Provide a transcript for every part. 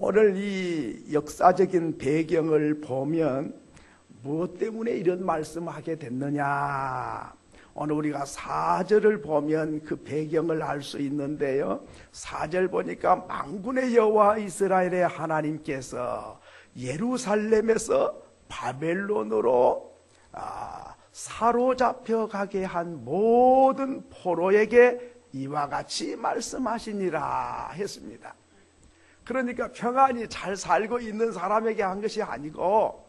오늘 이 역사적인 배경을 보면 무엇 때문에 이런 말씀을 하게 됐느냐? 오늘 우리가 4절을 보면 그 배경을 알 수 있는데요. 4절 보니까 만군의 여호와 이스라엘의 하나님께서 예루살렘에서 바벨론으로 사로잡혀 가게 한 모든 포로에게 이와 같이 말씀하시니라 했습니다. 그러니까 평안히 잘 살고 있는 사람에게 한 것이 아니고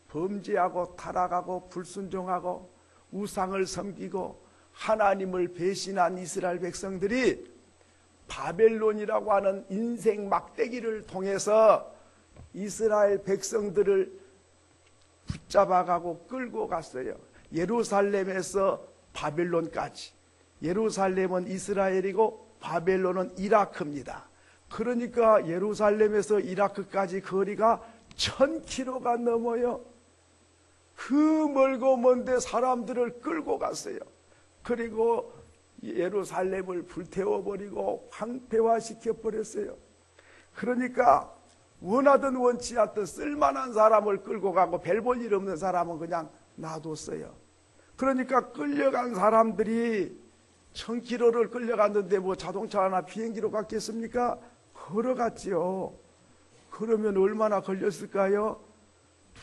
범죄하고 타락하고 불순종하고 우상을 섬기고 하나님을 배신한 이스라엘 백성들이 바벨론이라고 하는 인생 막대기를 통해서 이스라엘 백성들을 붙잡아가고 끌고 갔어요. 예루살렘에서 바벨론까지. 예루살렘은 이스라엘이고 바벨론은 이라크입니다. 그러니까 예루살렘에서 이라크까지 거리가 1000km가 넘어요. 그 멀고 먼데 사람들을 끌고 갔어요. 그리고 예루살렘을 불태워버리고 황폐화시켜버렸어요. 그러니까 원하든 원치 않든 쓸만한 사람을 끌고 가고 별 볼 일 없는 사람은 그냥 놔뒀어요. 그러니까 끌려간 사람들이 1000km를 끌려갔는데 뭐 자동차나 비행기로 갔겠습니까? 걸어갔지요. 그러면 얼마나 걸렸을까요?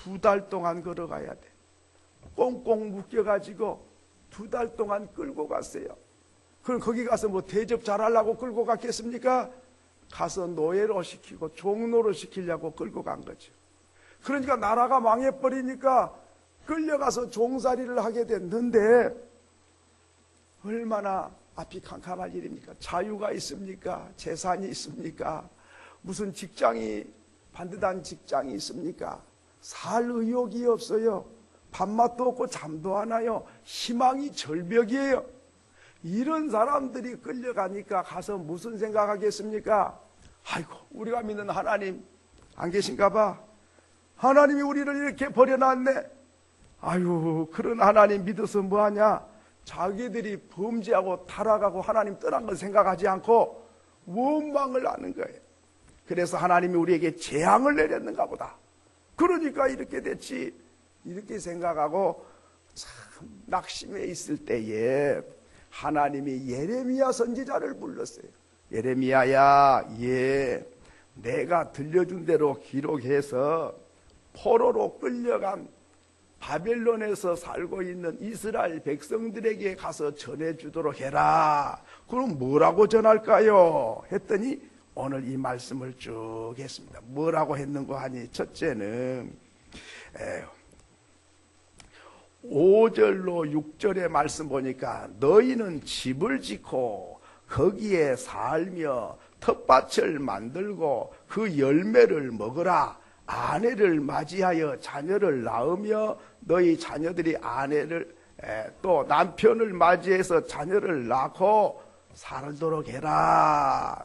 2달 동안 걸어가야 돼. 꽁꽁 묶여가지고 2달 동안 끌고 갔어요. 그럼 거기 가서 뭐 대접 잘하려고 끌고 갔겠습니까? 가서 노예로 시키고 종로로 시키려고 끌고 간 거죠. 그러니까 나라가 망해버리니까 끌려가서 종살이를 하게 됐는데 얼마나 앞이 캄캄할 일입니까? 자유가 있습니까? 재산이 있습니까? 무슨 직장이 반듯한 직장이 있습니까? 살 의욕이 없어요. 밥맛도 없고 잠도 안 와요. 희망이 절벽이에요. 이런 사람들이 끌려가니까 가서 무슨 생각하겠습니까? 아이고, 우리가 믿는 하나님 안 계신가 봐. 하나님이 우리를 이렇게 버려놨네. 아유, 그런 하나님 믿어서 뭐하냐? 자기들이 범죄하고 타락하고 하나님 떠난 걸 생각하지 않고 원망을 하는 거예요. 그래서 하나님이 우리에게 재앙을 내렸는가 보다. 그러니까 이렇게 됐지. 이렇게 생각하고 참 낙심해 있을 때에 하나님이 예레미야 선지자를 불렀어요. 예레미야야, 내가 들려준 대로 기록해서 포로로 끌려간 바벨론에서 살고 있는 이스라엘 백성들에게 가서 전해주도록 해라. 그럼 뭐라고 전할까요? 했더니 오늘 이 말씀을 쭉 했습니다. 뭐라고 했는고 하니 첫째는 5절로 6절의 말씀 보니까 너희는 집을 짓고 거기에 살며 텃밭을 만들고 그 열매를 먹으라. 아내를 맞이하여 자녀를 낳으며 너희 자녀들이 아내를 또 남편을 맞이해서 자녀를 낳고 살도록 해라.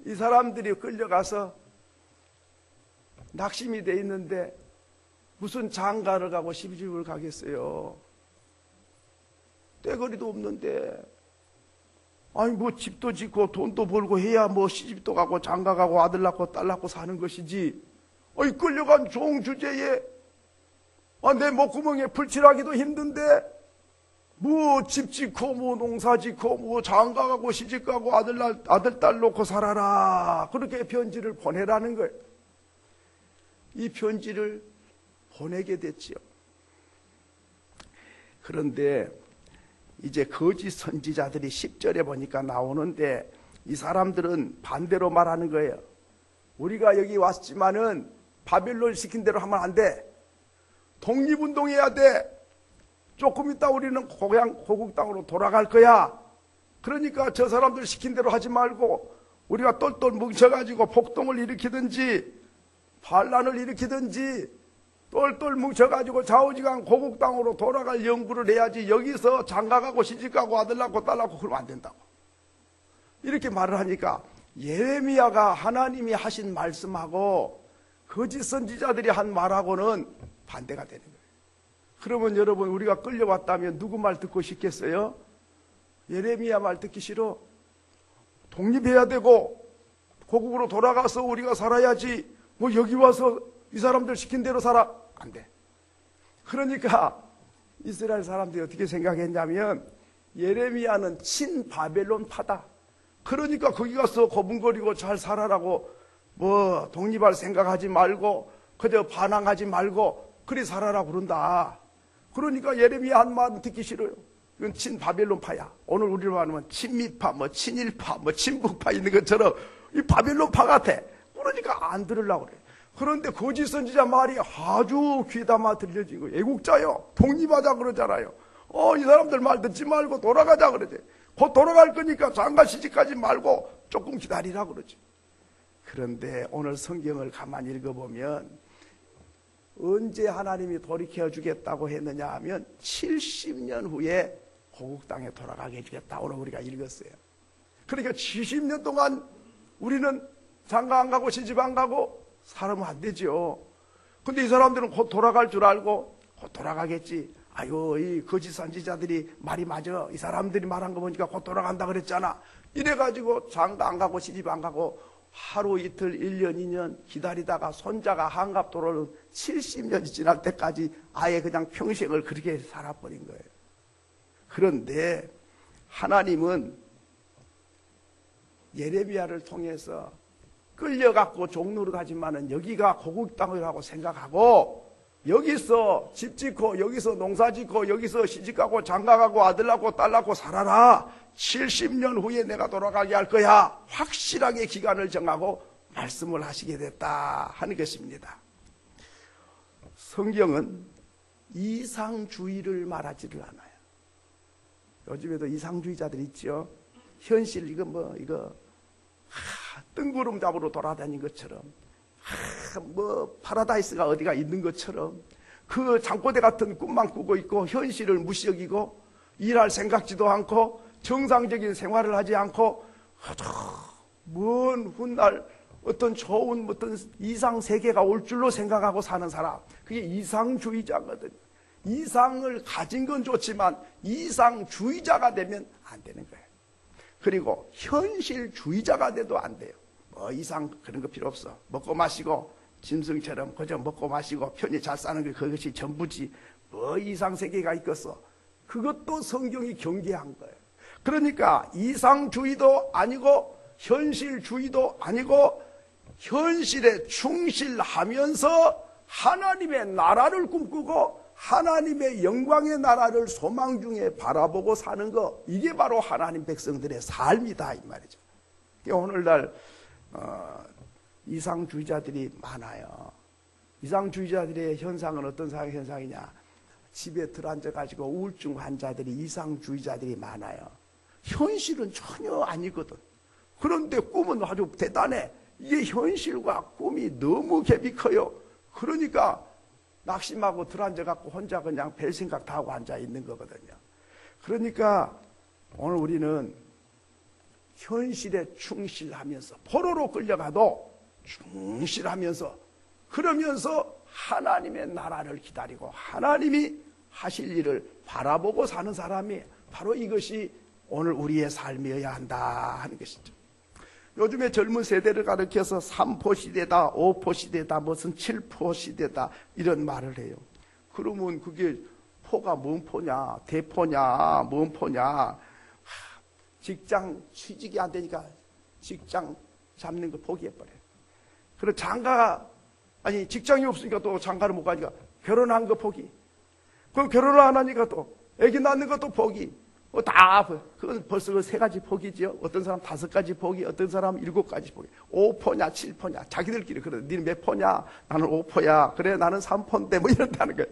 이 사람들이 끌려가서 낙심이 돼 있는데 무슨 장가를 가고 시집을 가겠어요. 떼거리도 없는데 아니 뭐 집도 짓고 돈도 벌고 해야 뭐 시집도 가고 장가 가고 아들 낳고 딸 낳고 사는 것이지. 아니 끌려간 종 주제에 내 목구멍에 풀칠하기도 힘든데 뭐 집 짓고 뭐 농사 짓고 뭐 장가 가고 시집 가고 아들 딸 놓고 살아라. 그렇게 편지를 보내라는 거예요. 이 편지를 보내게 됐지요. 그런데 이제 거짓 선지자들이 10절에 보니까 나오는데 이 사람들은 반대로 말하는 거예요. 우리가 여기 왔지만은 바벨론 시킨 대로 하면 안 돼. 독립운동해야 돼. 조금 있다 우리는 고국 땅으로 돌아갈 거야. 그러니까 저 사람들 시킨 대로 하지 말고 우리가 똘똘 뭉쳐가지고 폭동을 일으키든지 반란을 일으키든지 똘똘 뭉쳐가지고 좌우지간 고국 땅으로 돌아갈 연구를 해야지 여기서 장가가고 시집가고 아들 낳고 딸 낳고 그러면 안 된다고. 이렇게 말을 하니까 예레미야가 하나님이 하신 말씀하고 거짓 선지자들이 한 말하고는 반대가 되는 거예요. 그러면 여러분 우리가 끌려왔다면 누구 말 듣고 싶겠어요? 예레미야 말 듣기 싫어. 독립해야 되고 고국으로 돌아가서 우리가 살아야지 뭐 여기 와서 이 사람들 시킨 대로 살아? 안 돼. 그러니까 이스라엘 사람들이 어떻게 생각했냐면 예레미야는 친바벨론파다. 그러니까 거기 가서 거분거리고 잘 살아라고 뭐 독립할 생각하지 말고 그저 반항하지 말고 그리 살아라 그런다. 그러니까 예레미야 한 말은 듣기 싫어요. 이건 친바벨론파야. 오늘 우리로 말하면 친미파, 뭐 친일파, 뭐 친북파 있는 것처럼 이 바벨론파 같아. 그러니까 안 들으려고 그래. 그런데 거짓 선지자 말이 아주 귀담아 들려진 거예요. 애국자요. 독립하자 그러잖아요. 이 사람들 말 듣지 말고 돌아가자 그러지. 곧 돌아갈 거니까 장가 시집가지 말고 조금 기다리라 그러지. 그런데 오늘 성경을 가만히 읽어보면 언제 하나님이 돌이켜 주겠다고 했느냐 하면 70년 후에 고국 땅에 돌아가게 해주겠다. 오늘 우리가 읽었어요. 그러니까 70년 동안 우리는 장가 안 가고 시집 안 가고 살면 안 되죠. 근데 이 사람들은 곧 돌아갈 줄 알고 곧 돌아가겠지. 아유, 이 거짓 선지자들이 말이 맞아. 이 사람들이 말한 거 보니까 곧 돌아간다 그랬잖아. 이래가지고 장가 안 가고 시집 안 가고 하루 이틀 1년 2년 기다리다가 손자가 한갑 돌아오는 70년이 지날 때까지 아예 그냥 평생을 그렇게 살아버린 거예요. 그런데 하나님은 예레미야를 통해서 끌려갖고 종로로 가지만은 여기가 고국 땅이라고 생각하고 여기서 집 짓고 여기서 농사 짓고 여기서 시집가고 장가가고 아들 낳고 딸 낳고 살아라. 70년 후에 내가 돌아가게 할 거야. 확실하게 기간을 정하고 말씀을 하시게 됐다 하는 것입니다. 성경은 이상주의를 말하지를 않아요. 요즘에도 이상주의자들 있죠. 현실 이거 뜬구름 잡으러 돌아다닌 것처럼 뭐 파라다이스가 어디가 있는 것처럼 그 잠꼬대 같은 꿈만 꾸고 있고 현실을 무시 여기고 일할 생각지도 않고 정상적인 생활을 하지 않고 먼 훗날 어떤 좋은 어떤 이상 세계가 올 줄로 생각하고 사는 사람, 그게 이상주의자거든요. 이상을 가진 건 좋지만 이상주의자가 되면 안 되는 거예요. 그리고 현실주의자가 돼도 안 돼요. 뭐 이상 그런 거 필요 없어. 먹고 마시고 짐승처럼 그저 먹고 마시고 편히 잘 사는 게 그것이 전부지. 뭐 이상 세계가 있겠어. 그것도 성경이 경계한 거예요. 그러니까 이상주의도 아니고 현실주의도 아니고 현실에 충실하면서 하나님의 나라를 꿈꾸고 하나님의 영광의 나라를 소망 중에 바라보고 사는 거, 이게 바로 하나님 백성들의 삶이다 이 말이죠. 오늘날 이상주의자들이 많아요. 이상주의자들의 현상은 어떤 현상이냐? 집에 들어앉아가지고 우울증 환자들이 이상주의자들이 많아요. 현실은 전혀 아니거든. 그런데 꿈은 아주 대단해. 이게 현실과 꿈이 너무 갭이 커요. 그러니까 낙심하고 들어앉아갖고 혼자 그냥 별 생각 다 하고 앉아있는 거거든요. 그러니까 오늘 우리는 현실에 충실하면서 포로로 끌려가도 충실하면서 그러면서 하나님의 나라를 기다리고 하나님이 하실 일을 바라보고 사는 사람이 바로 이것이 오늘 우리의 삶이어야 한다 하는 것이죠. 요즘에 젊은 세대를 가리켜서 3포 시대다, 5포 시대다, 무슨 7포 시대다 이런 말을 해요. 그러면 그게 포가 뭔 포냐, 대포냐, 뭔 포냐. 직장 취직이 안 되니까 직장 잡는 거 포기해버려요. 그리고 아니 직장이 없으니까 또 장가를 못 가니까 결혼한 거 포기. 그럼 결혼을 안 하니까 또 애기 낳는 것도 포기. 그건 벌써 그 3가지 포기죠. 어떤 사람 5가지 포기, 어떤 사람 7가지 포기. 5포냐, 7포냐. 자기들끼리 그래. 니는 몇 포냐? 나는 5포야. 그래, 나는 3포인데 뭐 이런다는 거예요.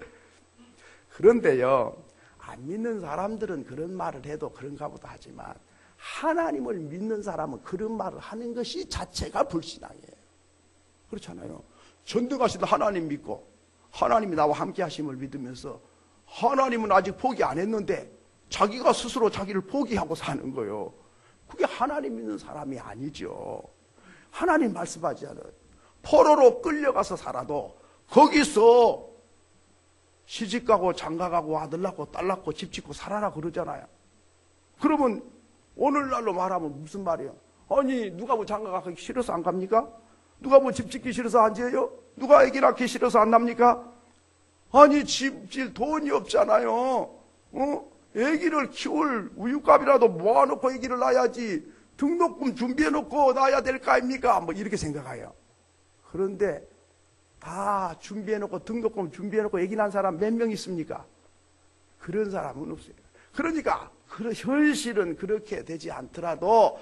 그런데요, 안 믿는 사람들은 그런 말을 해도 그런가 보다 하지만 하나님을 믿는 사람은 그런 말을 하는 것이 자체가 불신앙이에요. 그렇잖아요. 전능하신 하나님 믿고 하나님이 나와 함께 하심을 믿으면서 하나님은 아직 포기 안 했는데 자기가 스스로 자기를 포기하고 사는 거예요. 그게 하나님 믿는 사람이 아니죠. 하나님 말씀하지 않아요. 포로로 끌려가서 살아도 거기서 시집가고 장가가고 아들 낳고 딸 낳고 집 짓고 살아라 그러잖아요. 그러면 오늘날로 말하면 무슨 말이에요? 아니 누가 뭐 장가 가기 싫어서 안 갑니까? 누가 뭐 집 짓기 싫어서 안 지어요? 누가 애기 낳기 싫어서 안 납니까? 아니 집 질 돈이 없잖아요. 애기를 키울 우유값이라도 모아놓고 애기를 낳아야지 등록금 준비해놓고 낳아야 될 거 아닙니까? 뭐 이렇게 생각해요. 그런데 다 준비해놓고 등록금 준비해놓고 애기 낳은 사람 몇 명 있습니까? 그런 사람은 없어요. 그러니까 현실은 그렇게 되지 않더라도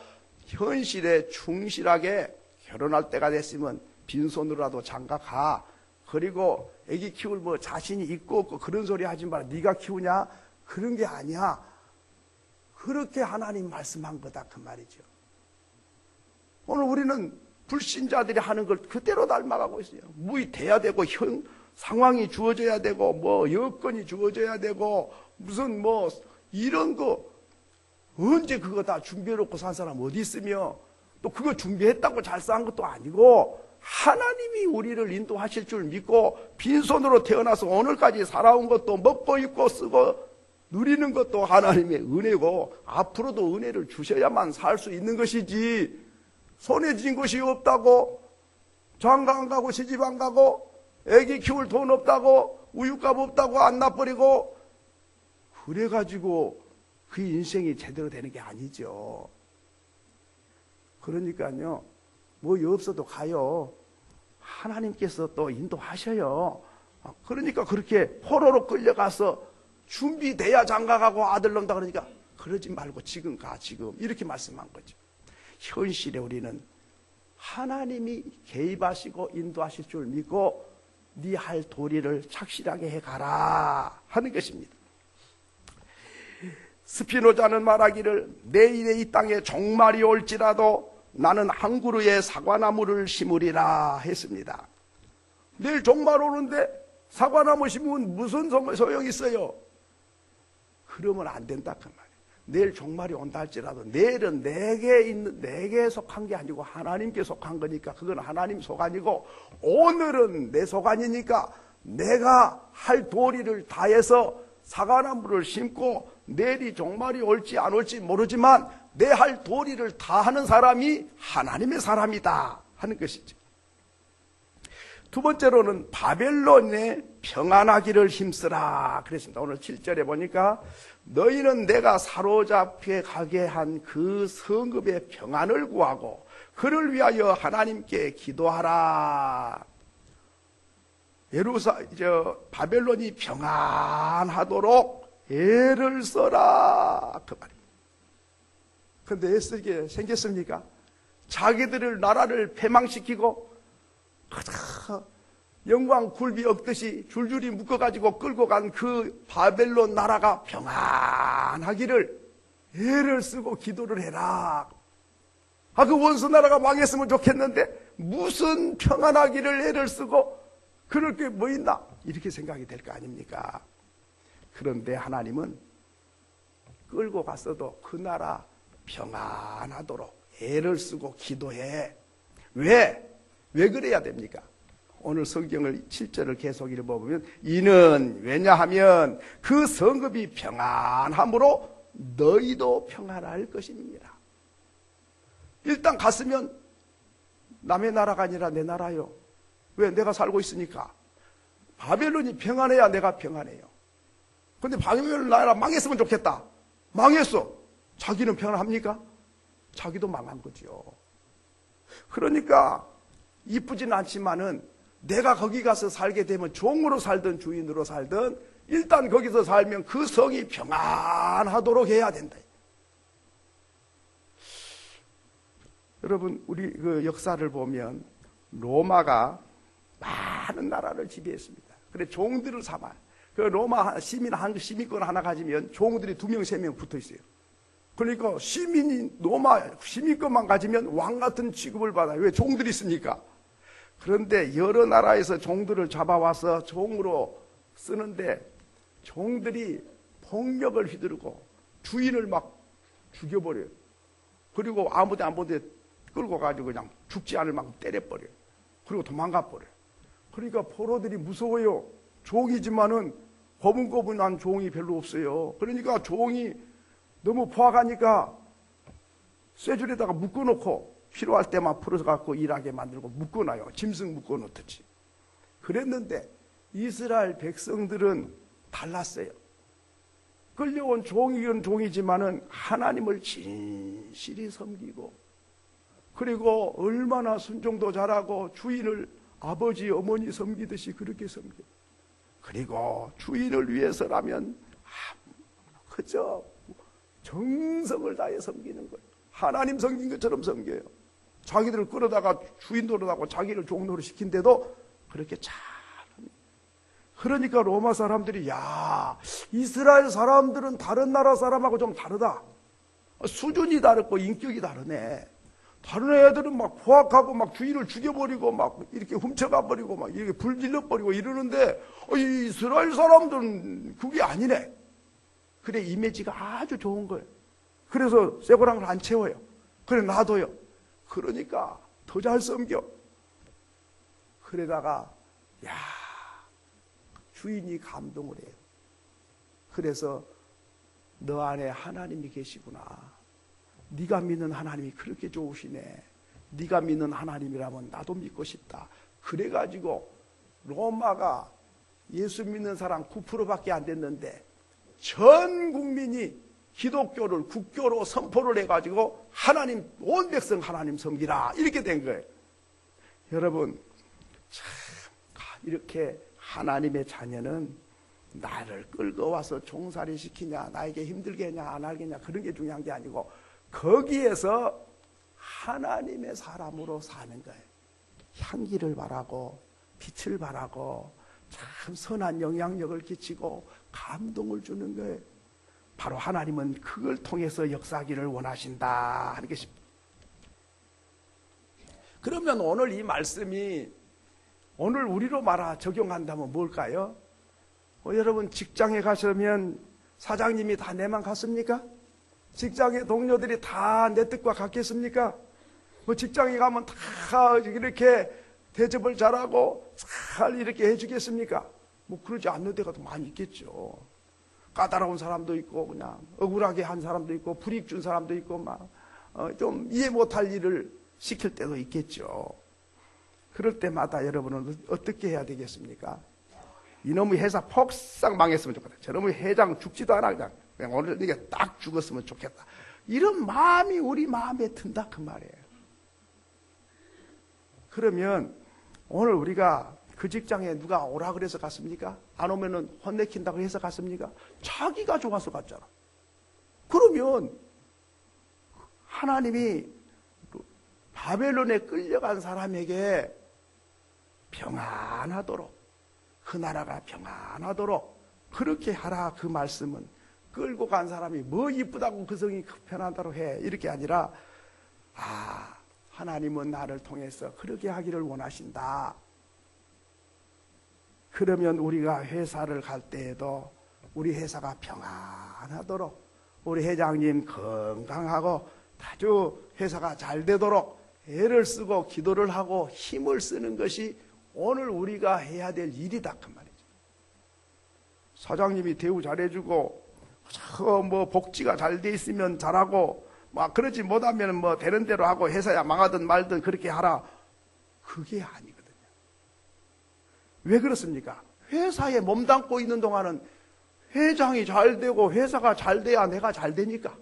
현실에 충실하게 결혼할 때가 됐으면 빈손으로라도 장가가. 그리고 애기 키울 뭐 자신이 있고 없고 그런 소리 하지 마라. 네가 키우냐? 그런 게 아니야. 그렇게 하나님 말씀한 거다 그 말이죠. 오늘 우리는 불신자들이 하는 걸 그대로 닮아가고 있어요. 무이 돼야 되고 상황이 주어져야 되고 뭐 여건이 주어져야 되고 무슨 뭐 이런 거 언제 그거 다 준비해놓고 산 사람 어디 있으며 또 그거 준비했다고 잘 산 것도 아니고 하나님이 우리를 인도하실 줄 믿고 빈손으로 태어나서 오늘까지 살아온 것도 먹고 입고 쓰고 누리는 것도 하나님의 은혜고 앞으로도 은혜를 주셔야만 살 수 있는 것이지 손에 쥔 것이 없다고 장가 안 가고 시집 안 가고 애기 키울 돈 없다고 우유값 없다고 안 놔버리고 그래가지고 그 인생이 제대로 되는 게 아니죠. 그러니까요 뭐 없어도 가요. 하나님께서 또 인도하셔요. 그러니까 그렇게 포로로 끌려가서 준비돼야 장가가고 아들 낳는다 그러니까 그러지 말고 지금 가 지금 이렇게 말씀한 거죠. 현실에 우리는 하나님이 개입하시고 인도하실 줄 믿고 네 할 도리를 착실하게 해가라 하는 것입니다. 스피노자는 말하기를 내일에 이 땅에 종말이 올지라도 나는 한 그루의 사과나무를 심으리라 했습니다. 내일 종말 오는데 사과나무 심으면 무슨 소용이 있어요? 그러면 안 된다 그 말이에요. 내일 종말이 온다 할지라도 내일은 내게 속한 게 아니고 하나님께 속한 거니까 그건 하나님 속안이고 오늘은 내 속안이니까 내가 할 도리를 다해서 사과나무를 심고 내일이 종말이 올지 안 올지 모르지만 내 할 도리를 다하는 사람이 하나님의 사람이다 하는 것이죠. 두 번째로는 바벨론에 평안하기를 힘쓰라 그랬습니다. 오늘 7절에 보니까 너희는 내가 사로잡혀 가게 한 그 성읍의 평안을 구하고 그를 위하여 하나님께 기도하라. 바벨론이 평안하도록 애를 써라 그 말입니다. 그런데 애쓰게 생겼습니까? 자기들을 나라를 패망시키고 영광 굴비 얻듯이 줄줄이 묶어가지고 끌고 간 그 바벨론 나라가 평안하기를 애를 쓰고 기도를 해라. 그 원수 나라가 망했으면 좋겠는데 무슨 평안하기를 애를 쓰고 그럴 게 뭐 있나 이렇게 생각이 될 거 아닙니까? 그런데 하나님은 끌고 갔어도 그 나라 평안하도록 애를 쓰고 기도해. 왜 그래야 됩니까? 오늘 성경을 7절을 계속 읽어보면 이는 왜냐하면 그 성읍이 평안함으로 너희도 평안할 것입니다. 일단 갔으면 남의 나라가 아니라 내 나라요. 왜? 내가 살고 있으니까. 바벨론이 평안해야 내가 평안해요. 근데 바벨론 나라 망했으면 좋겠다. 망했어. 자기는 평안합니까? 자기도 망한 거죠. 그러니까 이쁘진 않지만은 내가 거기 가서 살게 되면 종으로 살든 주인으로 살든 일단 거기서 살면 그 성이 평안하도록 해야 된다. 여러분 우리 그 역사를 보면 로마가 많은 나라를 지배했습니다. 그래 종들을 삼아. 그 로마 시민권 하나 가지면 종들이 2명, 3명 붙어 있어요. 그러니까 로마 시민권만 가지면 왕 같은 취급을 받아요. 왜? 종들이 있으니까. 그런데 여러 나라에서 종들을 잡아와서 종으로 쓰는데 종들이 폭력을 휘두르고 주인을 막 죽여버려요. 그리고 아무데 안 보는데 끌고 가지고 그냥 죽지 않을 만큼 때려버려요. 그리고 도망가버려요. 그러니까 포로들이 무서워요. 종이지만은 거분거분한 종이 별로 없어요. 그러니까 종이 너무 포악하니까 쇠줄에다가 묶어놓고 필요할 때만 풀어갖고 일하게 만들고 묶어놔요. 짐승 묶어놓듯이. 그랬는데 이스라엘 백성들은 달랐어요. 끌려온 종이건 종이지만은 하나님을 진실히 섬기고, 그리고 얼마나 순종도 잘하고 주인을 아버지 어머니 섬기듯이 그렇게 섬겨요. 그리고 주인을 위해서라면 그저 정성을 다해 섬기는 거예요. 하나님 섬긴 것처럼 섬겨요. 자기들을 끌어다가 주인 노릇하고 자기를 종 노릇 시킨데도 그렇게 잘합니다. 그러니까 로마 사람들이, 야, 이스라엘 사람들은 다른 나라 사람하고 좀 다르다. 수준이 다르고 인격이 다르네. 다른 애들은 막 포악하고 막 주인을 죽여버리고 막 이렇게 훔쳐가버리고 막 이렇게 불질러버리고 이러는데, 이 이스라엘 사람들은 그게 아니네. 그래, 이미지가 아주 좋은 거예요. 그래서 쇠고랑을 안 채워요. 그래, 놔둬요. 그러니까 더 잘 섬겨. 그러다가, 야, 주인이 감동을 해요. 그래서 너 안에 하나님이 계시구나. 네가 믿는 하나님이 그렇게 좋으시네. 네가 믿는 하나님이라면 나도 믿고 싶다. 그래가지고 로마가 예수 믿는 사람 9%밖에 안 됐는데 전 국민이 기독교를 국교로 선포를 해가지고 하나님, 온 백성 하나님 섬기라, 이렇게 된 거예요. 여러분, 참 이렇게 하나님의 자녀는 나를 끌고 와서 종살이 시키냐, 나에게 힘들게 하냐 안 하겠냐, 그런 게 중요한 게 아니고 거기에서 하나님의 사람으로 사는 거예요. 향기를 바라고 빛을 바라고 참 선한 영향력을 끼치고 감동을 주는 거예요. 바로 하나님은 그걸 통해서 역사하기를 원하신다 하는 것입니다. 그러면 오늘 이 말씀이 오늘 우리로 말아 적용한다면 뭘까요? 여러분, 직장에 가시면 사장님이 다 내만 같습니까? 직장의 동료들이 다 내 뜻과 같겠습니까? 직장에 가면 다 이렇게 대접을 잘하고 잘 이렇게 해주겠습니까? 그러지 않는 데가 더 많이 있겠죠. 까다로운 사람도 있고, 그냥 억울하게 한 사람도 있고, 불이익 준 사람도 있고, 좀 이해 못할 일을 시킬 때도 있겠죠. 그럴 때마다 여러분은 어떻게 해야 되겠습니까? 이놈의 회사 폭삭 망했으면 좋겠다. 저놈의 회장 죽지도 않아. 그냥 오늘 이게 딱 죽었으면 좋겠다. 이런 마음이 우리 마음에 든다, 그 말이에요. 그러면 오늘 우리가 그 직장에 누가 오라 그래서 갔습니까? 안 오면은 혼내킨다고 해서 갔습니까? 자기가 좋아서 갔잖아. 그러면 하나님이 바벨론에 끌려간 사람에게 평안하도록, 그 나라가 평안하도록 그렇게 하라, 그 말씀은 끌고 간 사람이 뭐 이쁘다고 그 성이 편하다고 해, 이렇게 아니라 하나님은 나를 통해서 그렇게 하기를 원하신다. 그러면 우리가 회사를 갈 때에도 우리 회사가 평안하도록, 우리 회장님 건강하고 아주 회사가 잘 되도록 애를 쓰고 기도를 하고 힘을 쓰는 것이 오늘 우리가 해야 될 일이다, 그 말이죠. 사장님이 대우 잘해주고 복지가 잘 돼 있으면 잘하고 그러지 못하면 되는 대로 하고 회사야 망하든 말든 그렇게 하라, 그게 아니거든요. 왜 그렇습니까? 회사에 몸담고 있는 동안은 회장이 잘 되고 회사가 잘 돼야 내가 잘 되니까.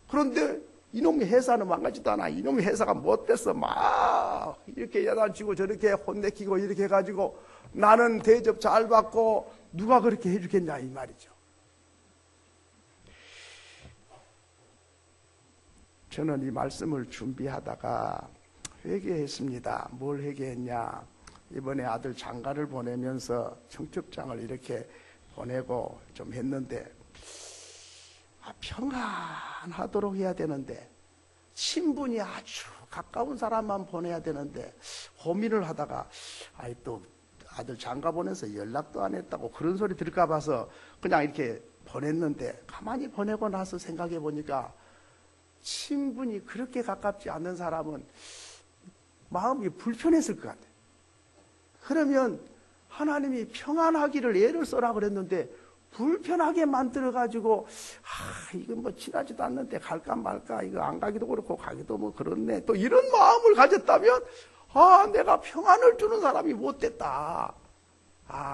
그런데 이놈의 회사는 망가지도 않아. 이놈의 회사가 못됐어. 이렇게 야단치고 저렇게 혼내키고 이렇게 해가지고 나는 대접 잘 받고 누가 그렇게 해주겠냐, 이 말이죠. 저는 이 말씀을 준비하다가 회개했습니다. 뭘 회개했냐? 이번에 아들 장가를 보내면서 청첩장을 이렇게 보내고 좀 했는데, 평안하도록 해야 되는데, 친분이 아주 가까운 사람만 보내야 되는데, 고민을 하다가 또 아들 장가 보내서 연락도 안 했다고 그런 소리 들을까 봐서 그냥 이렇게 보냈는데, 가만히 보내고 나서 생각해 보니까 친분이 그렇게 가깝지 않는 사람은 마음이 불편했을 것 같아요. 그러면 하나님이 평안하기를 애를 써라 그랬는데 불편하게 만들어가지고, 이건 뭐 친하지도 않는데 갈까 말까, 이거 안 가기도 그렇고 가기도 뭐 그렇네. 또 이런 마음을 가졌다면, 내가 평안을 주는 사람이 못됐다.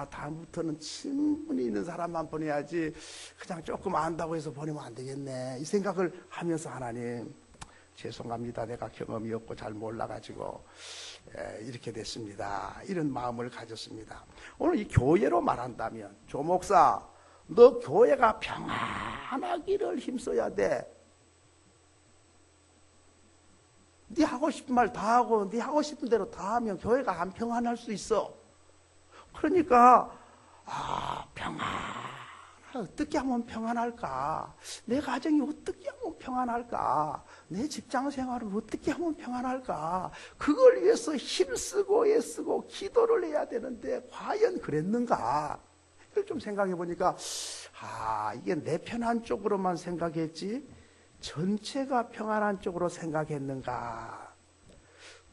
다음부터는 친분이 있는 사람만 보내야지, 그냥 조금 안다고 해서 보내면 안 되겠네. 이 생각을 하면서 하나님, 죄송합니다. 내가 경험이 없고 잘 몰라가지고, 이렇게 됐습니다. 이런 마음을 가졌습니다. 오늘 이 교회로 말한다면, 조 목사, 너 교회가 평안하기를 힘써야 돼. 네 하고 싶은 말 다 하고 네 하고 싶은 대로 다 하면 교회가 안 평안할 수 있어. 그러니까 어떻게 하면 평안할까? 내 가정이 어떻게 하면 평안할까? 내 직장 생활은 어떻게 하면 평안할까? 그걸 위해서 힘쓰고 애쓰고 기도를 해야 되는데 과연 그랬는가? 이걸 좀 생각해 보니까 이게 내 편한 쪽으로만 생각했지 전체가 평안한 쪽으로 생각했는가?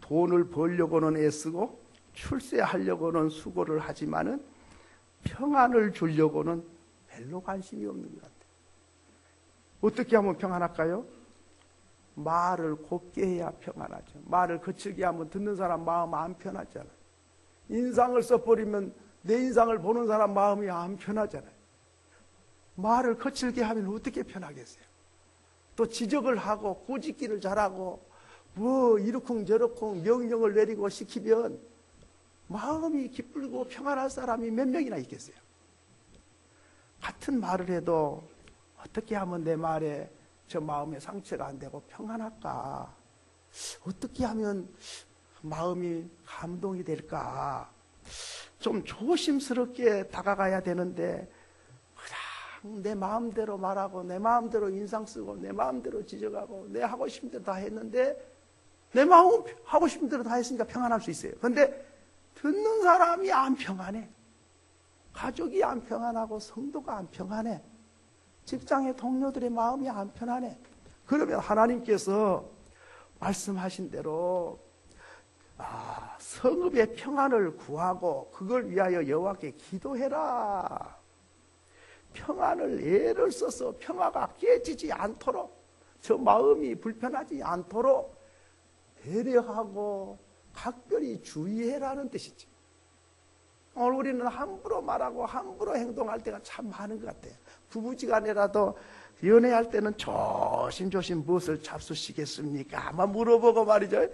돈을 벌려고는 애쓰고 출세하려고는 수고를 하지만은 평안을 주려고는 별로 관심이 없는 것 같아요. 어떻게 하면 평안할까요? 말을 곱게 해야 평안하죠. 말을 거칠게 하면 듣는 사람 마음 안 편하잖아요. 인상을 써버리면 내 인상을 보는 사람 마음이 안 편하잖아요. 말을 거칠게 하면 어떻게 편하겠어요? 또 지적을 하고 꾸짖기를 잘하고 뭐 이러쿵저러쿵 명령을 내리고 시키면 마음이 기쁘고 평안할 사람이 몇 명이나 있겠어요? 같은 말을 해도 어떻게 하면 내 말에 저 마음에 상처가 안 되고 평안할까? 어떻게 하면 마음이 감동이 될까? 좀 조심스럽게 다가가야 되는데 그냥 내 마음대로 말하고 내 마음대로 인상 쓰고 내 마음대로 지적하고 내 하고 싶은 대로 다 했는데 내 마음 하고 싶은 대로 다 했으니까 평안할 수 있어요. 그런데 듣는 사람이 안 평안해. 가족이 안 평안하고 성도가 안 평안해. 직장의 동료들의 마음이 안 편안해. 그러면 하나님께서 말씀하신 대로 성읍의 평안을 구하고 그걸 위하여 여호와께 기도해라. 평안을 애를 써서 평화가 깨지지 않도록 저 마음이 불편하지 않도록 배려하고 각별히 주의해라는 뜻이죠. 오늘 우리는 함부로 말하고 함부로 행동할 때가 참 많은 것 같아요. 부부지간에라도 연애할 때는 조심조심 무엇을 잡수시겠습니까? 아마 물어보고 말이죠.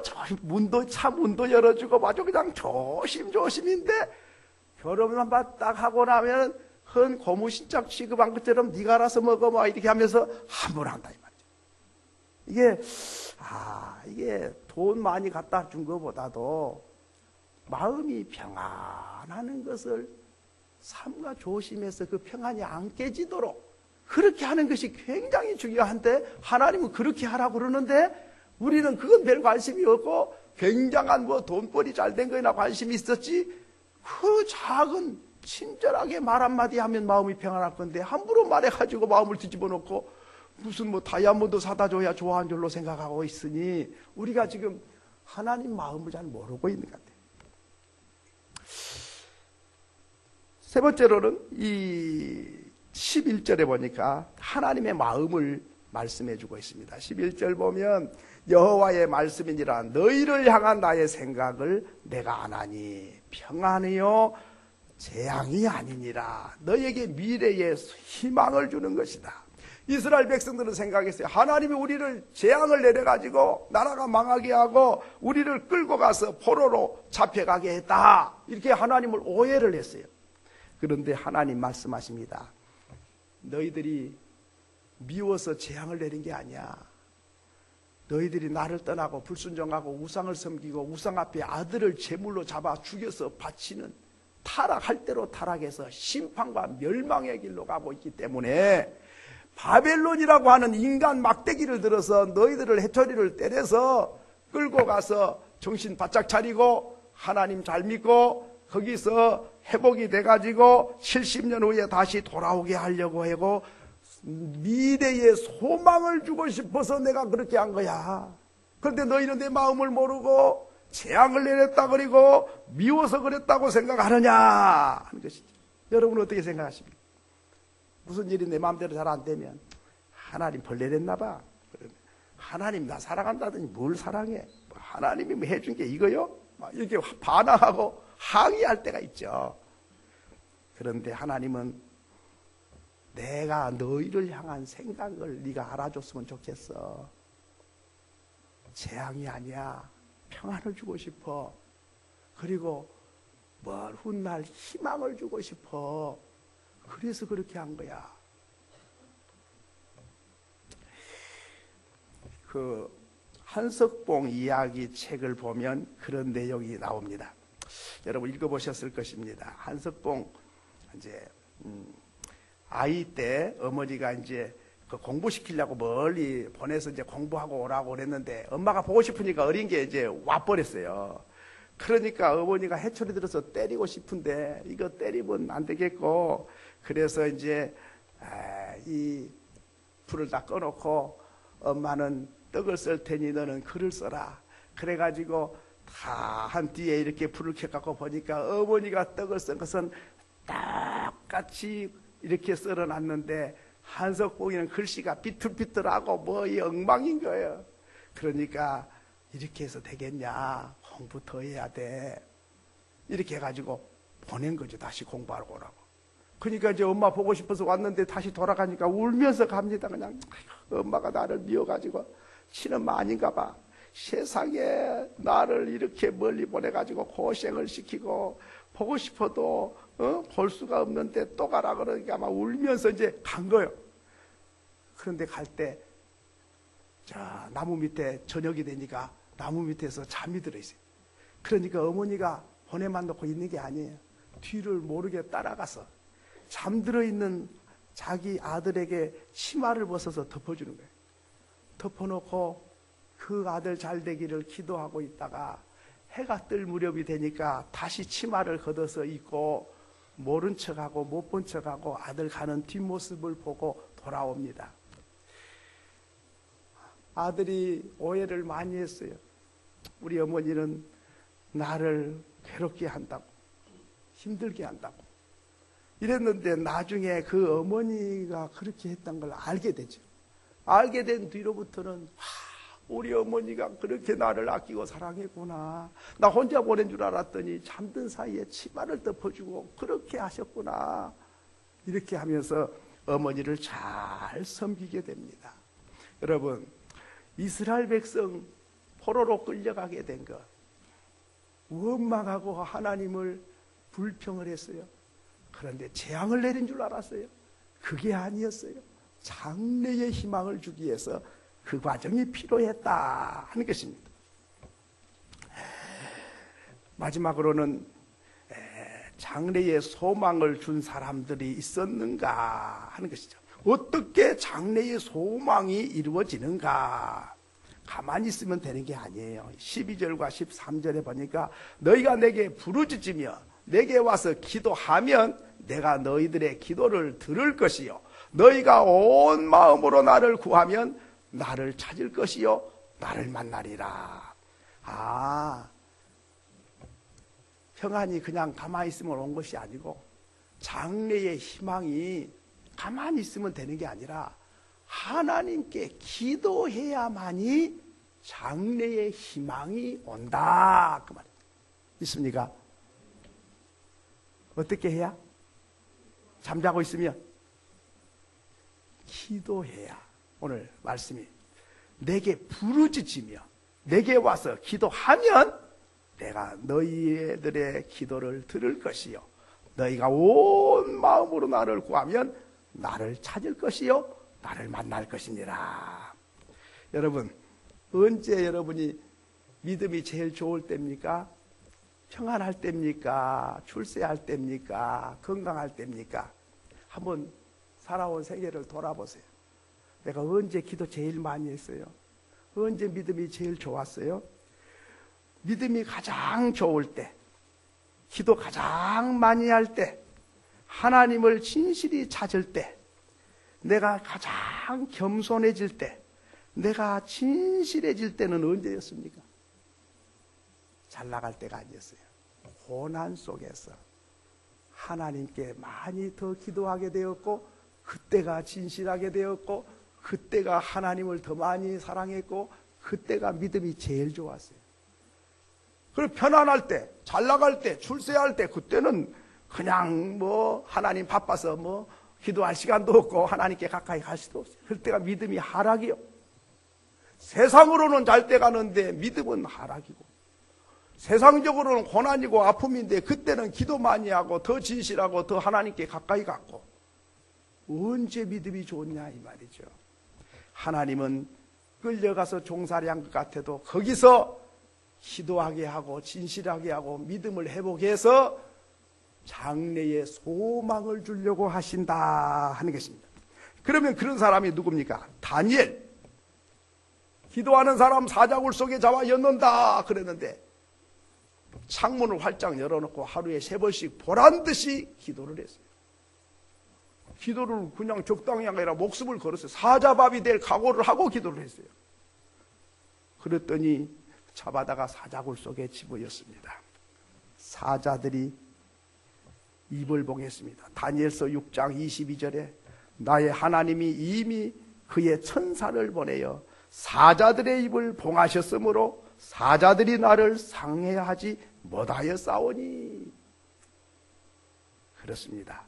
차 문도 열어주고 아주 그냥 조심조심인데 결혼만 딱 하고 나면 헌 고무신짝 취급한 것처럼 네가 알아서 먹어 뭐 이렇게 하면서 함부로 한다 이 말이죠. 이게 돈 많이 갖다 준 것보다도 마음이 평안하는 것을 삼가 조심해서 그 평안이 안 깨지도록 그렇게 하는 것이 굉장히 중요한데 하나님은 그렇게 하라고 그러는데 우리는 그건 별 관심이 없고 굉장한 뭐 돈벌이 잘 된 거나 관심이 있었지 그 작은 친절하게 말 한마디 하면 마음이 평안할 건데 함부로 말해가지고 마음을 뒤집어 놓고 무슨 뭐 다이아몬드 사다 줘야 좋아하는 줄로 생각하고 있으니 우리가 지금 하나님 마음을 잘 모르고 있는 것 같아요. 세 번째로는 이 11절에 보니까 하나님의 마음을 말씀해 주고 있습니다. 11절 보면 여호와의 말씀이니라 너희를 향한 나의 생각을 내가 아나니 평안이요 재앙이 아니니라 너희에게 미래의 희망을 주는 것이다. 이스라엘 백성들은 생각했어요. 하나님이 우리를 재앙을 내려가지고 나라가 망하게 하고 우리를 끌고 가서 포로로 잡혀가게 했다. 이렇게 하나님을 오해를 했어요. 그런데 하나님 말씀하십니다. 너희들이 미워서 재앙을 내린 게 아니야. 너희들이 나를 떠나고 불순종하고 우상을 섬기고 우상 앞에 아들을 제물로 잡아 죽여서 바치는 타락할 대로 타락해서 심판과 멸망의 길로 가고 있기 때문에 바벨론이라고 하는 인간 막대기를 들어서 너희들을 해초리를 때려서 끌고 가서 정신 바짝 차리고 하나님 잘 믿고 거기서 회복이 돼가지고 70년 후에 다시 돌아오게 하려고 하고 미래의 소망을 주고 싶어서 내가 그렇게 한 거야. 그런데 너희는 내 마음을 모르고 재앙을 내렸다 그리고 미워서 그랬다고 생각하느냐 하는 것이죠. 여러분 어떻게 생각하십니까? 무슨 일이 내 마음대로 잘 안 되면 하나님 벌레 됐나 봐. 하나님 나 사랑한다더니 뭘 사랑해? 하나님이 뭐 해준 게 이거요? 막 이렇게 반항하고 항의할 때가 있죠. 그런데 하나님은 내가 너희를 향한 생각을 네가 알아줬으면 좋겠어. 재앙이 아니야. 평안을 주고 싶어. 그리고 먼 훗날 희망을 주고 싶어. 그래서 그렇게 한 거야. 그 한석봉 이야기 책을 보면 그런 내용이 나옵니다. 여러분 읽어보셨을 것입니다. 한석봉 이제 아이 때 어머니가 이제 그 공부시키려고 멀리 보내서 이제 공부하고 오라고 그랬는데 엄마가 보고 싶으니까 어린 게 이제 와버렸어요. 그러니까 어머니가 해초리 들어서 때리고 싶은데 이거 때리면 안 되겠고 그래서 이제 이 불을 다 꺼놓고 엄마는 떡을 썰 테니 너는 글을 써라. 그래가지고 다 한 뒤에 이렇게 불을 켜갖고 보니까 어머니가 떡을 쓴 것은 똑같이 이렇게 썰어놨는데 한석봉이는 글씨가 삐뚤삐뚤하고 뭐 이 엉망인 거예요. 그러니까 이렇게 해서 되겠냐? 공부 더 해야 돼. 이렇게 해가지고 보낸 거죠. 다시 공부하러 오라고. 그러니까 이제 엄마 보고 싶어서 왔는데 다시 돌아가니까 울면서 갑니다. 그냥 엄마가 나를 미워가지고 치는 마인가 봐. 세상에 나를 이렇게 멀리 보내가지고 고생을 시키고 보고 싶어도 볼 수가 없는데 또 가라 그러니까 막 울면서 이제 간 거예요. 그런데 갈 때 나무 밑에 저녁이 되니까 나무 밑에서 잠이 들어있어요. 그러니까 어머니가 보내만 놓고 있는 게 아니에요. 뒤를 모르게 따라가서 잠들어 있는 자기 아들에게 치마를 벗어서 덮어주는 거예요. 덮어놓고 그 아들 잘 되기를 기도하고 있다가 해가 뜰 무렵이 되니까 다시 치마를 걷어서 입고 모른 척하고 못 본 척하고 아들 가는 뒷모습을 보고 돌아옵니다. 아들이 오해를 많이 했어요. 우리 어머니는 나를 괴롭게 한다고, 힘들게 한다고 이랬는데 나중에 그 어머니가 그렇게 했던 걸 알게 되죠. 알게 된 뒤로부터는 우리 어머니가 그렇게 나를 아끼고 사랑했구나. 나 혼자 보낸 줄 알았더니 잠든 사이에 치마를 덮어주고 그렇게 하셨구나. 이렇게 하면서 어머니를 잘 섬기게 됩니다. 여러분, 이스라엘 백성 포로로 끌려가게 된 것, 원망하고 하나님을 불평을 했어요. 그런데 재앙을 내린 줄 알았어요. 그게 아니었어요. 장래의 희망을 주기 위해서 그 과정이 필요했다 하는 것입니다. 마지막으로는 장래의 소망을 준 사람들이 있었는가 하는 것이죠. 어떻게 장래의 소망이 이루어지는가? 가만히 있으면 되는 게 아니에요. 12절과 13절에 보니까 너희가 내게 부르짖으며 내게 와서 기도하면 내가 너희들의 기도를 들을 것이요 너희가 온 마음으로 나를 구하면 나를 찾을 것이요 나를 만나리라. 평안이 그냥 가만히 있으면 온 것이 아니고 장래의 희망이 가만히 있으면 되는 게 아니라 하나님께 기도해야만이 장래의 희망이 온다 그 말입니다. 있습니까? 어떻게 해야? 잠자고 있으면 기도해야. 오늘 말씀이 내게 부르짖으며 내게 와서 기도하면 내가 너희들의 기도를 들을 것이요 너희가 온 마음으로 나를 구하면 나를 찾을 것이요 나를 만날 것이니라. 여러분, 언제 여러분이 믿음이 제일 좋을 때입니까? 평안할 때입니까? 출세할 때입니까? 건강할 때입니까? 한번 살아온 세계를 돌아보세요. 내가 언제 기도 제일 많이 했어요? 언제 믿음이 제일 좋았어요? 믿음이 가장 좋을 때, 기도 가장 많이 할 때, 하나님을 진실히 찾을 때, 내가 가장 겸손해질 때, 내가 진실해질 때는 언제였습니까? 잘 나갈 때가 아니었어요. 고난 속에서 하나님께 많이 더 기도하게 되었고 그때가 진실하게 되었고, 그때가 하나님을 더 많이 사랑했고, 그때가 믿음이 제일 좋았어요. 그리고 편안할 때, 잘 나갈 때, 출세할 때, 그때는 그냥 하나님 바빠서 기도할 시간도 없고 하나님께 가까이 갈 수도 없어요. 그때가 믿음이 하락이요. 세상으로는 잘 때 가는데 믿음은 하락이고, 세상적으로는 고난이고 아픔인데 그때는 기도 많이 하고 더 진실하고 더 하나님께 가까이 갔고, 언제 믿음이 좋냐 이 말이죠. 하나님은 끌려가서 종살이한 것 같아도 거기서 기도하게 하고 진실하게 하고 믿음을 회복해서 장래에 소망을 주려고 하신다 하는 것입니다. 그러면 그런 사람이 누굽니까? 다니엘. 기도하는 사람 사자굴 속에 잡아 였는다 그랬는데 창문을 활짝 열어놓고 하루에 3번씩 보란듯이 기도를 했어요. 기도를 그냥 적당히 한 게 아니라 목숨을 걸었어요. 사자밥이 될 각오를 하고 기도를 했어요. 그랬더니 잡아다가 사자굴 속에 집어였습니다. 사자들이 입을 봉했습니다. 다니엘서 6장 22절에 나의 하나님이 이미 그의 천사를 보내어 사자들의 입을 봉하셨으므로 사자들이 나를 상해하지 못하였사오니. 그렇습니다.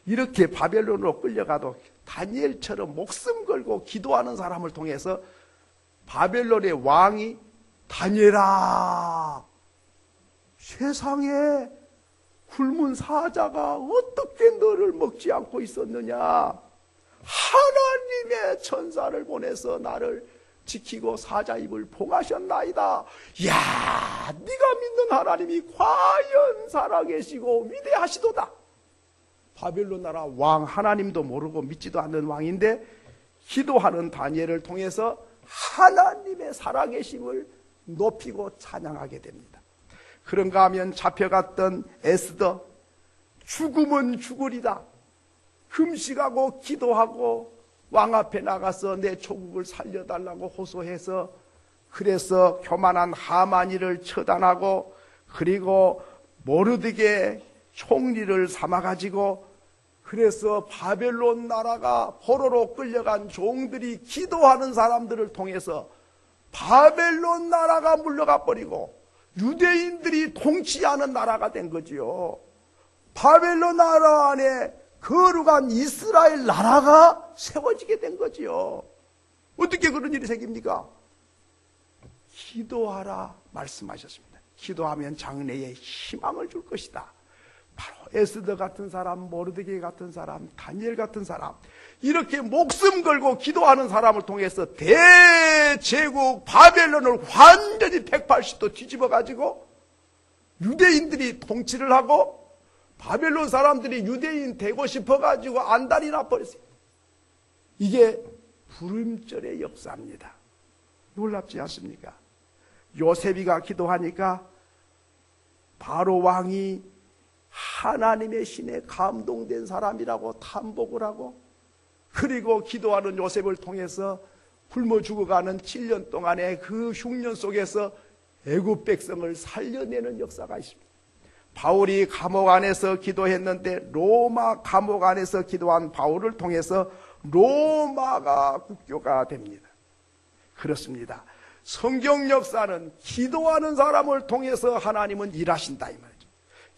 이렇게 바벨론으로 끌려가도 다니엘처럼 목숨 걸고 기도하는 사람을 통해서 바벨론의 왕이 다니엘아, 세상에 굶은 사자가 어떻게 너를 먹지 않고 있었느냐? 하나님의 천사를 보내서 나를 지키고 사자 입을 봉하셨나이다. 이야, 네가 믿는 하나님이 과연 살아계시고 위대하시도다. 바벨론 나라 왕 하나님도 모르고 믿지도 않는 왕인데 기도하는 다니엘을 통해서 하나님의 살아계심을 높이고 찬양하게 됩니다. 그런가 하면 잡혀갔던 에스더, 죽으면 죽으리다. 금식하고 기도하고 왕 앞에 나가서 내 조국을 살려달라고 호소해서, 그래서 교만한 하만이를 처단하고, 그리고 모르드게 총리를 삼아가지고, 그래서 바벨론 나라가 포로로 끌려간 종들이 기도하는 사람들을 통해서 바벨론 나라가 물러가 버리고 유대인들이 통치하는 나라가 된 거지요. 바벨론 나라 안에 거룩한 이스라엘 나라가 세워지게 된 거지요. 어떻게 그런 일이 생깁니까? 기도하라 말씀하셨습니다. 기도하면 장래에 희망을 줄 것이다. 바로 에스더 같은 사람, 모르드게 같은 사람, 다니엘 같은 사람, 이렇게 목숨 걸고 기도하는 사람을 통해서 대제국 바벨론을 완전히 180도 뒤집어 가지고 유대인들이 통치를 하고 바벨론 사람들이 유대인 되고 싶어 가지고 안달이 나버렸어요. 이게 부름절의 역사입니다. 놀랍지 않습니까? 요셉이가 기도하니까 바로 왕이 하나님의 신에 감동된 사람이라고 탐복을 하고, 그리고 기도하는 요셉을 통해서 굶어 죽어가는 7년 동안의 그 흉년 속에서 애굽 백성을 살려내는 역사가 있습니다. 바울이 감옥 안에서 기도했는데 로마 감옥 안에서 기도한 바울을 통해서 로마가 국교가 됩니다. 그렇습니다. 성경 역사는 기도하는 사람을 통해서 하나님은 일하신다 이 말이죠.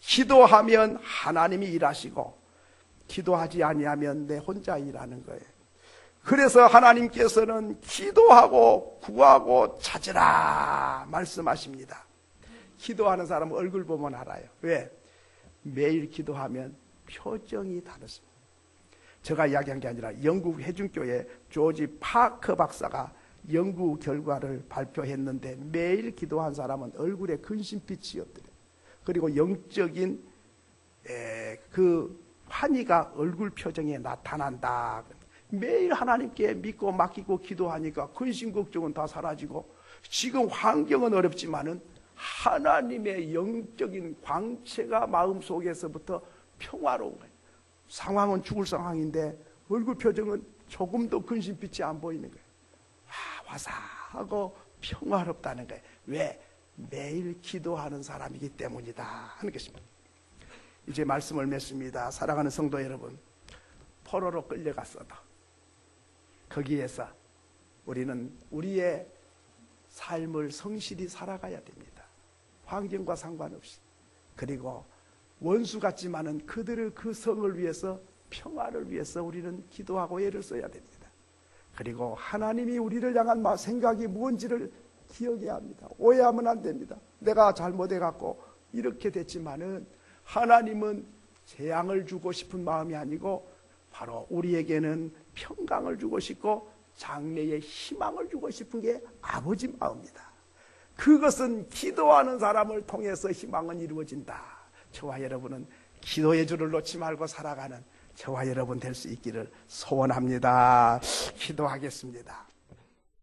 기도하면 하나님이 일하시고 기도하지 아니하면 내 혼자 일하는 거예요. 그래서 하나님께서는 기도하고 구하고 찾으라 말씀하십니다. 기도하는 사람은 얼굴 보면 알아요. 왜? 매일 기도하면 표정이 다르습니다. 제가 이야기한 게 아니라 영국 해중교회 조지 파커 박사가 연구 결과를 발표했는데 매일 기도한 사람은 얼굴에 근심빛이 없더래요. 그리고 영적인 그 환희가 얼굴 표정에 나타난다. 매일 하나님께 믿고 맡기고 기도하니까 근심 걱정은 다 사라지고, 지금 환경은 어렵지만은 하나님의 영적인 광채가 마음속에서부터 평화로운 거예요. 상황은 죽을 상황인데 얼굴 표정은 조금도 근심빛이 안 보이는 거예요. 화사하고 평화롭다는 거예요. 왜? 매일 기도하는 사람이기 때문이다 하는 것입니다. 이제 말씀을 맺습니다. 사랑하는 성도 여러분, 포로로 끌려갔어도 거기에서 우리는 우리의 삶을 성실히 살아가야 됩니다. 환경과 상관없이. 그리고 원수 같지만은 그들의 그 성을 위해서, 평화를 위해서 우리는 기도하고 애를 써야 됩니다. 그리고 하나님이 우리를 향한 생각이 뭔지를 기억해야 합니다. 오해하면 안 됩니다. 내가 잘못해갖고 이렇게 됐지만은 하나님은 재앙을 주고 싶은 마음이 아니고 바로 우리에게는 평강을 주고 싶고 장래의 희망을 주고 싶은 게 아버지 마음입니다. 그것은 기도하는 사람을 통해서 희망은 이루어진다. 저와 여러분은 기도의 줄을 놓지 말고 살아가는 저와 여러분 될 수 있기를 소원합니다. 기도하겠습니다.